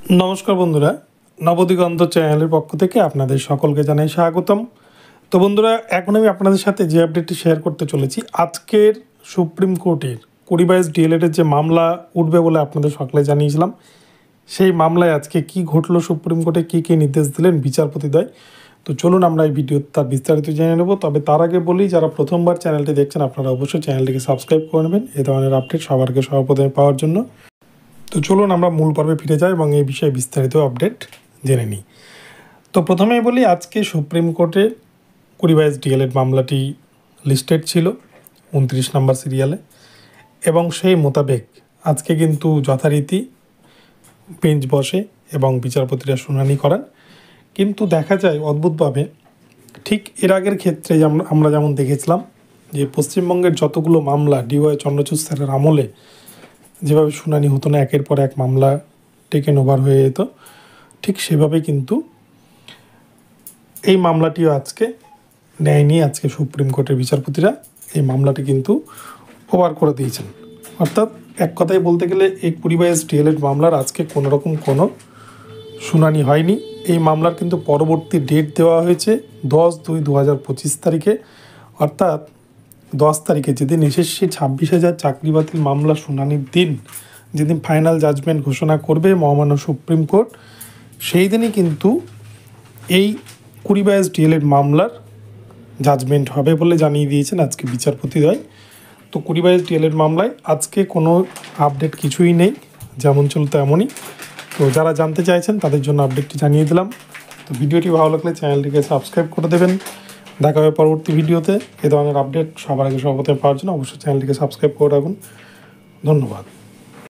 নমস্কার বন্ধুরা, নবদিগন্ত চ্যানেলের পক্ষ থেকে আপনাদের সকলকে জানাই স্বাগতম। তো বন্ধুরা, এখন আমি আপনাদের সাথে যে আপডেটটি শেয়ার করতে চলেছি, আজকের সুপ্রিম কোর্টের 2022 ডিএলএডের যে মামলা উঠবে বলে আপনাদের সকলে জানিয়েছিলাম, সেই মামলায় আজকে কি ঘটলো, সুপ্রিম কোর্টে কী নির্দেশ দিলেন বিচারপতিদ্বয়। তো চলুন আমরা এই ভিডিও তার বিস্তারিত জেনে নেব। তবে তার আগে বলি, যারা প্রথমবার চ্যানেলটি দেখছেন আপনারা অবশ্যই চ্যানেলটিকে সাবস্ক্রাইব করে নেবেন এ ধরনের আপডেট সবার আগে সর্বপ্রথমে পাওয়ার জন্য। তো চলুন আমরা মূল পর্বে ফিরে যাই এবং এই বিষয়ে বিস্তারিত আপডেট জেনে নিই। তো প্রথমেই বলি, আজকে সুপ্রিম কোর্টে 2022 ডিএলএড মামলাটি লিস্টেড ছিল 29 নম্বর সিরিয়ালে, এবং সেই মোতাবেক আজকে কিন্তু যথারীতি বেঞ্চ বসে এবং বিচারপতিরা শুনানি করেন। কিন্তু দেখা যায় অদ্ভুতভাবে, ঠিক এর আগের ক্ষেত্রে আমরা যেমন দেখেছিলাম যে পশ্চিমবঙ্গের যতগুলো মামলা ডিওয়াই চন্দ্রচূড় স্যারের আমলে যেভাবে শুনানি হতো না, একের পর এক মামলা টেকেন ওভার হয়ে যেত, ঠিক সেভাবে কিন্তু এই মামলাটিও আজকে ন্যায় নিয়ে আজকে সুপ্রিম কোর্টের বিচারপতিরা এই মামলাটি কিন্তু ওভার করে দিয়েছেন। অর্থাৎ এক কথায় বলতে গেলে এই 2022 ডিএলএড মামলার আজকে কোনোরকম কোনো শুনানি হয়নি। এই মামলার কিন্তু পরবর্তী ডেট দেওয়া হয়েছে 10/2/2025 তারিখে, অর্থাৎ 10 তারিখে, যেদিন এসএসসি 26,000 চাকরি বাতিল মামলা শুনানির দিন, যেদিন ফাইনাল জাজমেন্ট ঘোষণা করবে মহামান্য সুপ্রিম কোর্ট, সেই দিনই কিন্তু এই 2022 ডিএলএড মামলার জাজমেন্ট হবে বলে জানিয়ে দিয়েছেন আজকে বিচারপতিদ্বয়। তো 2022 ডিএলএড মামলায় আজকে কোনো আপডেট কিছুই নেই, যেমন চলতো এমনই। তো যারা জানতে চাইছেন তাদের জন্য আপডেটটি জানিয়ে দিলাম। তো ভিডিওটি ভালো লাগলে চ্যানেলটিকে সাবস্ক্রাইব করে দেবেন। দেখা হবে পরবর্তী ভিডিওতে। এ ধরনের আপডেট সবার আগে সর্বপ্রথমে পাওয়ার জন্য অবশ্যই চ্যানেলটিকে সাবস্ক্রাইব করে রাখুন। ধন্যবাদ।